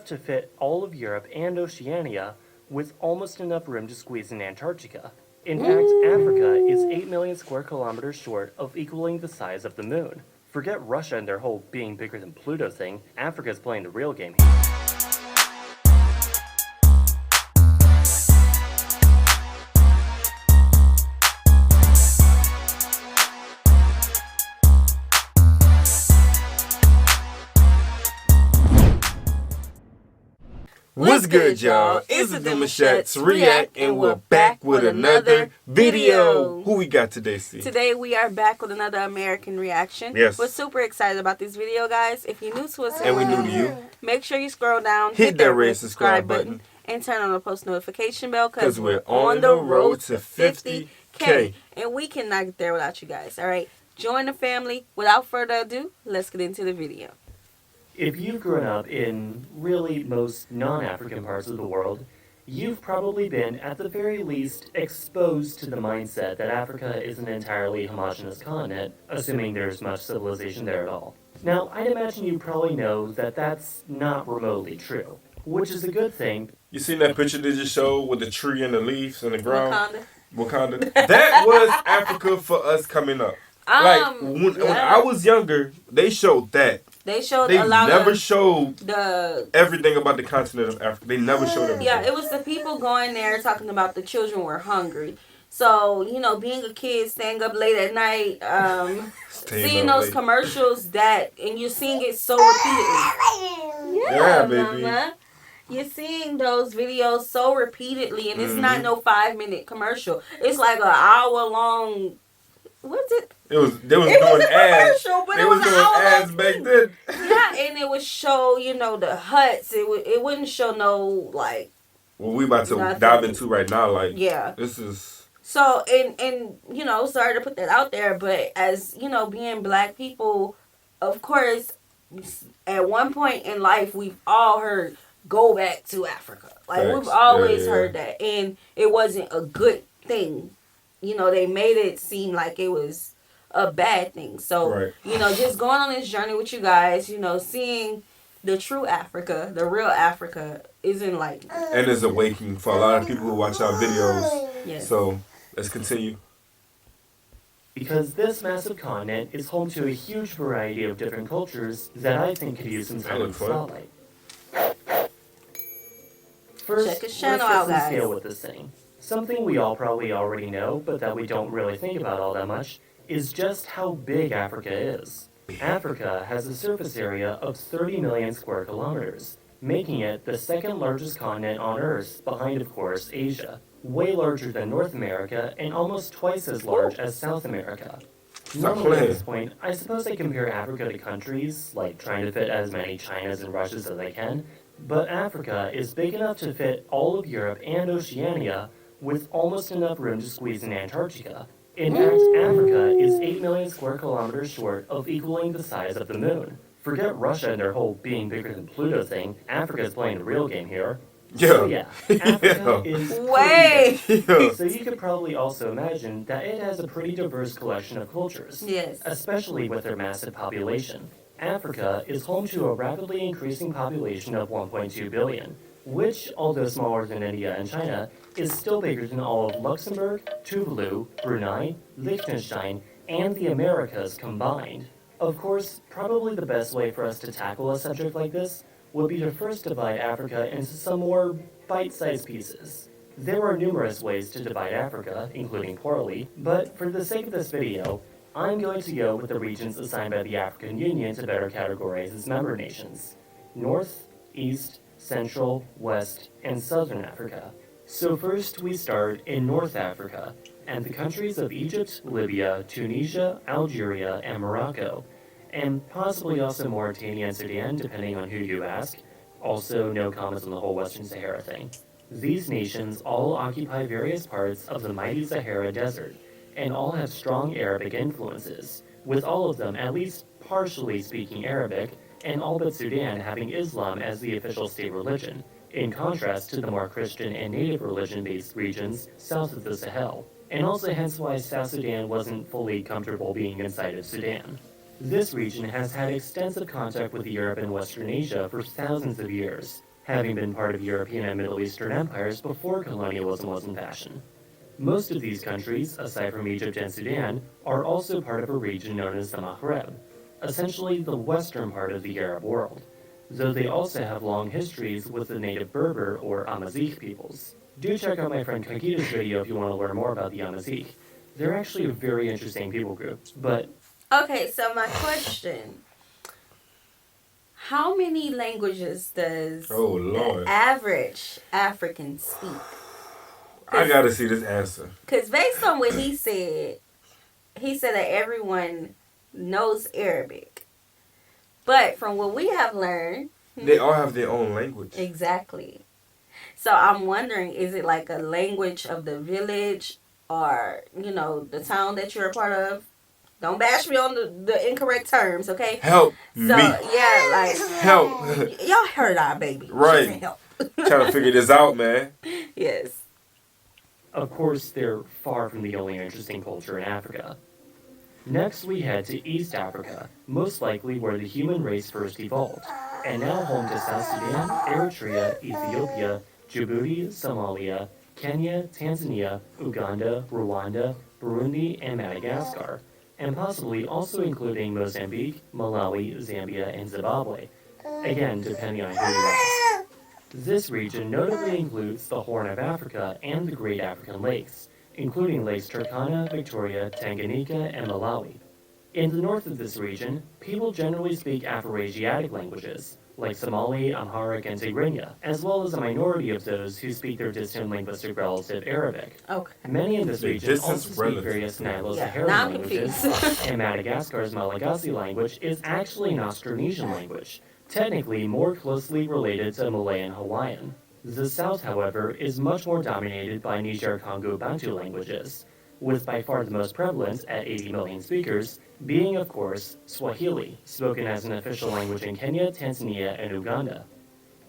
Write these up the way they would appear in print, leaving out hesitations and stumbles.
to fit all of Europe and Oceania, with almost enough room to squeeze in Antarctica. In fact, Africa is 8 million square kilometers short of equaling the size of the moon. Forget Russia and their whole being bigger than Pluto thing. Africa's playing the real game here. What's good, y'all? It's the Demouchets React, and we're back with another video. Who we got today, C? Today we are back with another American reaction. Yes. We're super excited about this video, guys. If you're new to us And we new to you, make sure you scroll down, hit that red subscribe button, and turn on the post notification bell because we're on the road to 50K. And we cannot get there without you guys, all right? Join the family. Without further ado, let's get into the video. If you've grown up in really most non-African parts of the world, you've probably been, at the very least, exposed to the mindset that Africa is an entirely homogeneous continent, assuming there's much civilization there at all. Now, I'd imagine you probably know that that's not remotely true, which is a good thing. You seen that picture they just showed with the tree and the leaves and the ground? Wakanda. That was Africa for us coming up. When I was younger, they showed that. They showed They a lot never of showed the everything about the continent of Africa. They never showed everything. Yeah, it was the people going there talking about the children were hungry. So, you know, being a kid, staying up late at night, seeing those commercials and you're seeing it so repeatedly. Yeah, baby. Mama. You're seeing those videos so repeatedly, and it's not no 5-minute commercial. It's like an hour-long. What's it? They was doing ads. But they was doing ads back then. Yeah, and it would show, you know, the huts. It wouldn't show no like. What we about to dive into right now, like, yeah, this is. So and you know, sorry to put that out there, but as you know, being black people, of course, at one point in life, we've all heard go back to Africa. Like we've always heard that, and it wasn't a good thing. You know, they made it seem like it was a bad thing. So, you know, just going on this journey with you guys, you know, seeing the true Africa, the real Africa, is enlightening. And it's awakening for a lot of people who watch our videos. Yes. So, let's continue. Because this massive continent is home to a huge variety of different cultures that I think could use some time in the spotlight. First, check his channel let's out, get some guys. scale with this thing. Something we all probably already know, but that we don't really think about all that much, is just how big Africa is. Africa has a surface area of 30 million square kilometers, making it the second largest continent on Earth, behind, of course, Asia. Way larger than North America, and almost twice as large as South America. Normally at this point, I suppose I compare Africa to countries, like trying to fit as many Chinas and Russias as I can, but Africa is big enough to fit all of Europe and Oceania, with almost enough room to squeeze in Antarctica. In fact, Africa is 8 million square kilometers short of equaling the size of the moon. Forget Russia and their whole being bigger than Pluto thing. Africa's playing the real game here. Yeah. So yeah, Africa is way. So you could probably also imagine that it has a pretty diverse collection of cultures. Yes. Especially with their massive population. Africa is home to a rapidly increasing population of 1.2 billion. Which, although smaller than India and China, is still bigger than all of Luxembourg, Tuvalu, Brunei, Liechtenstein, and the Americas combined. Of course, probably the best way for us to tackle a subject like this would be to first divide Africa into some more bite-sized pieces. There are numerous ways to divide Africa, including poorly, but for the sake of this video, I'm going to go with the regions assigned by the African Union to better categorize its member nations: North, East, Central, West, and Southern Africa. So first we start in North Africa, and the countries of Egypt, Libya, Tunisia, Algeria, and Morocco, and possibly also Mauritania and Sudan, depending on who you ask. Also, no comments on the whole Western Sahara thing. These nations all occupy various parts of the mighty Sahara Desert, and all have strong Arabic influences, with all of them at least partially speaking Arabic, and all but Sudan having Islam as the official state religion, in contrast to the more Christian and native religion-based regions south of the Sahel, and also hence why South Sudan wasn't fully comfortable being inside of Sudan. This region has had extensive contact with Europe and Western Asia for thousands of years, having been part of European and Middle Eastern empires before colonialism was in fashion. Most of these countries, aside from Egypt and Sudan, are also part of a region known as the Maghreb, essentially the western part of the Arab world, though they also have long histories with the native Berber or Amazigh peoples. Do check out my friend KhAnubis' video if you want to learn more about the Amazigh. They're actually a very interesting people group, but... Okay, so my question. How many languages does the average African speak? I gotta see this answer. Because based on what he said that everyone knows Arabic. But from what we have learned... They all have their own language. Exactly. So I'm wondering, is it like a language of the village or, the town that you're a part of? Don't bash me on the incorrect terms, okay? Help me. Yeah, like... Help. Y'all heard our baby. Right. Help. Trying to figure this out, man. Yes. Of course, they're far from the only interesting culture in Africa. Next, we head to East Africa, most likely where the human race first evolved, and now home to South Sudan, Eritrea, Ethiopia, Djibouti, Somalia, Kenya, Tanzania, Uganda, Rwanda, Burundi, and Madagascar, and possibly also including Mozambique, Malawi, Zambia, and Zimbabwe, again depending on who you ask. This region notably includes the Horn of Africa and the Great African Lakes, including Lakes Turkana, Victoria, Tanganyika, and Malawi. In the north of this region, people generally speak Afro-Asiatic languages, like Somali, Amharic, and Tigrinya, as well as a minority of those who speak their distant linguistic relative Arabic. Okay. Many in this region also speak various Nilo-Saharan languages, and Madagascar's Malagasy language is actually an Austronesian language, technically more closely related to Malay and Hawaiian. The south, however, is much more dominated by Niger-Congo Bantu languages, with by far the most prevalent, at 80 million speakers, being, of course, Swahili, spoken as an official language in Kenya, Tanzania, and Uganda.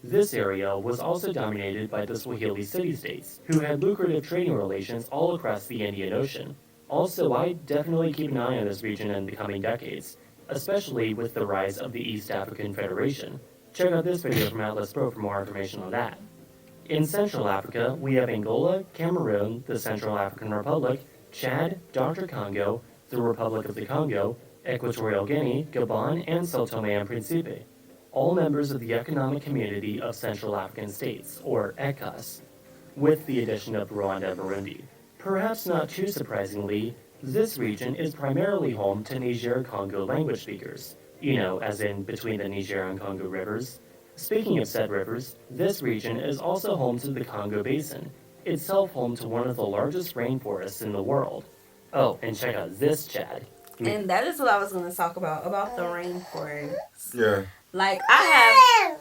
This area was also dominated by the Swahili city-states, who had lucrative trading relations all across the Indian Ocean. Also, I definitely keep an eye on this region in the coming decades, especially with the rise of the East African Federation. Check out this video from Atlas Pro for more information on that. In Central Africa, we have Angola, Cameroon, the Central African Republic, Chad, Dr. Congo, the Republic of the Congo, Equatorial Guinea, Gabon, and São Tomé and Príncipe, all members of the Economic Community of Central African States, or ECOWAS, with the addition of Rwanda and Burundi. Perhaps not too surprisingly, this region is primarily home to Niger-Congo language speakers, as in between the Niger and Congo rivers. Speaking of said rivers, this region is also home to the Congo Basin, itself home to one of the largest rainforests in the world. Oh, and check out this, Chad. And that is what I was going to talk about the rainforest. Yeah. Like, I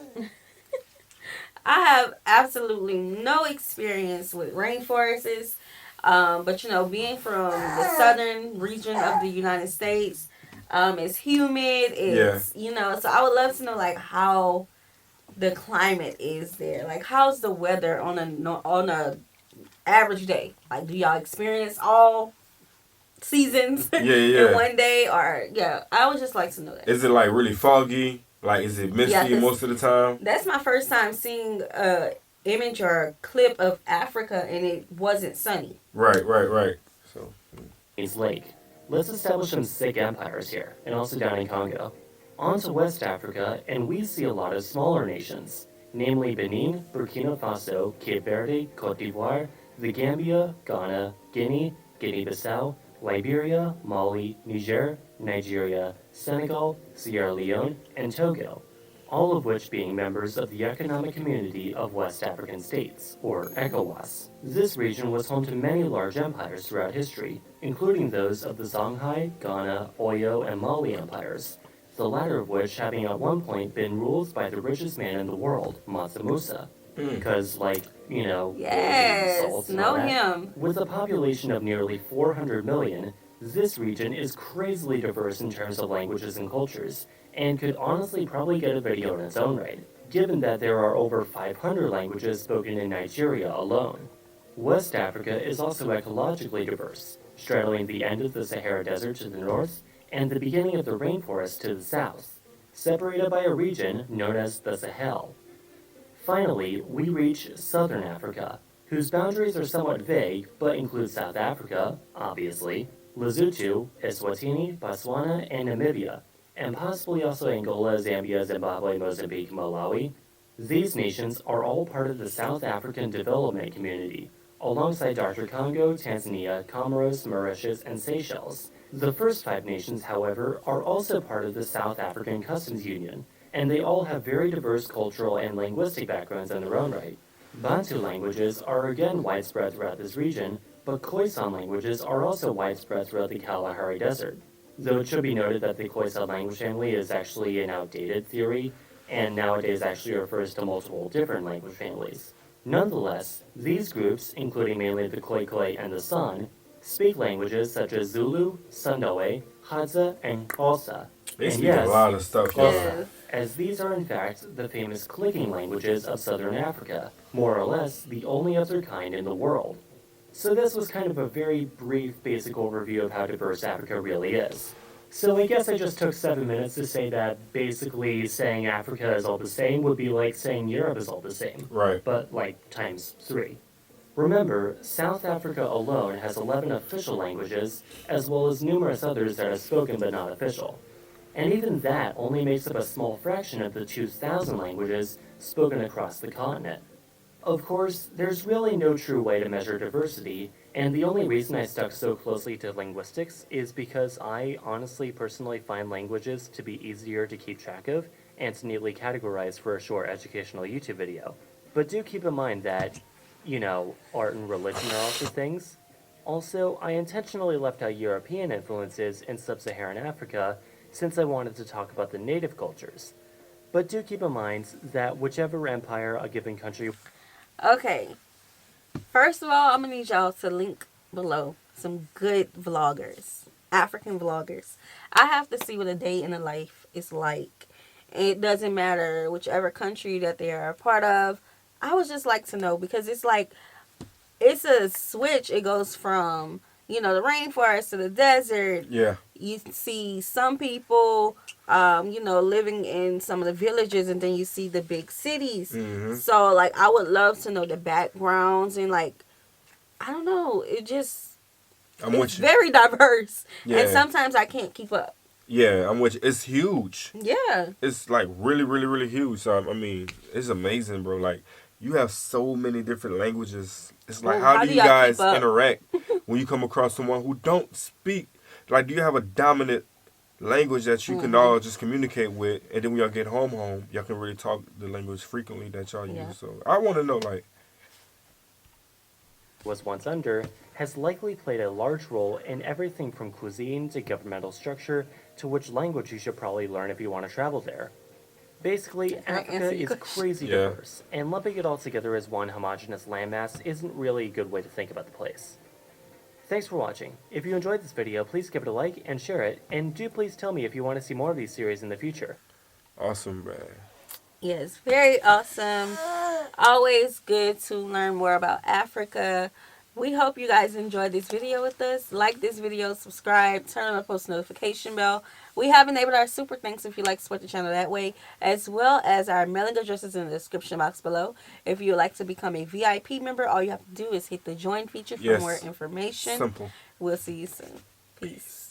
have absolutely no experience with rainforests. But being from the southern region of the United States, it's humid. It's so I would love to know like how the climate is there. Like, how's the weather on a average day? Like, do y'all experience all seasons in one day? Or I would just like to know that. Is it like really foggy? Like, is it misty most of the time? That's my first time seeing image or a clip of Africa and it wasn't sunny. Right. So, East Lake. Let's establish some sick empires here, and also down in Congo. On to West Africa, and we see a lot of smaller nations, namely Benin, Burkina Faso, Cape Verde, Cote d'Ivoire, the Gambia, Ghana, Guinea, Guinea-Bissau, Liberia, Mali, Niger, Nigeria, Senegal, Sierra Leone, and Togo, all of which being members of the Economic Community of West African States, or ECOWAS. This region was home to many large empires throughout history, including those of the Songhai, Ghana, Oyo, and Mali empires, the latter of which having at one point been ruled by the richest man in the world, Mansa Musa. Because, yes, know him. With a population of nearly 400 million, this region is crazily diverse in terms of languages and cultures, and could honestly probably get a video in its own right, given that there are over 500 languages spoken in Nigeria alone. West Africa is also ecologically diverse, straddling the end of the Sahara Desert to the north and the beginning of the rainforest to the south, separated by a region known as the Sahel. Finally, we reach Southern Africa, whose boundaries are somewhat vague but include South Africa, obviously, Lesotho, Eswatini, Botswana, and Namibia, and possibly also Angola, Zambia, Zimbabwe, Mozambique, Malawi. These nations are all part of the South African Development Community, alongside Dr. Congo, Tanzania, Comoros, Mauritius, and Seychelles. The first 5 nations, however, are also part of the South African Customs Union, and they all have very diverse cultural and linguistic backgrounds in their own right. Bantu languages are again widespread throughout this region, but Khoisan languages are also widespread throughout the Kalahari Desert. Though it should be noted that the Khoisan language family is actually an outdated theory, and nowadays actually refers to multiple different language families. Nonetheless, these groups, including mainly the Khoikhoi and the San, speak languages such as Zulu, Sandawe, Hadza, and Xhosa. They And speak yes, a lot of stuff. Yes. as these are in fact the famous clicking languages of southern Africa, more or less the only other kind in the world. So this was kind of a very brief basic overview of how diverse Africa really is. So I guess I just took 7 minutes to say that basically saying Africa is all the same would be like saying Europe is all the same. Right. But like times 3. Remember, South Africa alone has 11 official languages, as well as numerous others that are spoken but not official. And even that only makes up a small fraction of the 2,000 languages spoken across the continent. Of course, there's really no true way to measure diversity, and the only reason I stuck so closely to linguistics is because I honestly personally find languages to be easier to keep track of and to neatly categorize for a short educational YouTube video. But do keep in mind that, art and religion are also things. Also, I intentionally left out European influences in sub-Saharan Africa since I wanted to talk about the native cultures. But do keep in mind that whichever empire a given country... Okay. First of all, I'm going to need y'all to link below some good vloggers. African vloggers. I have to see what a day in the life is like. It doesn't matter whichever country that they are a part of. I would just like to know, because it's like, it's a switch. It goes from, the rainforest to the desert. Yeah. You see some people, living in some of the villages, and then you see the big cities. Mm-hmm. So, I would love to know the backgrounds and, I don't know. It's very diverse. Yeah. And sometimes I can't keep up. Yeah, I'm with you. It's huge. Yeah. It's really, really, really huge. So I mean, it's amazing, bro. Like, you have so many different languages. It's like, Well, how do you y'all guys keep up? interact when you come across someone who don't speak? Like, do you have a dominant language that you can all just communicate with, and then when y'all get home, y'all can really talk the language frequently that y'all use? So I want to know, was once under, has likely played a large role in everything from cuisine to governmental structure to which language you should probably learn if you want to travel there. Basically, Africa is crazy diverse, and lumping it all together as one homogeneous landmass isn't really a good way to think about the place. Thanks for watching. If you enjoyed this video, please give it a like and share it, and do please tell me if you want to see more of these series in the future. awesome, man. Yes, very awesome. Always good to learn more about Africa. We hope you guys enjoyed this video with us. Like this video, subscribe, turn on the post notification bell. We have enabled our super thanks if you like to support the channel that way, as well as our mailing addresses in the description box below. If you would like to become a VIP member, all you have to do is hit the join feature for more information. Simple. We'll see you soon. Peace.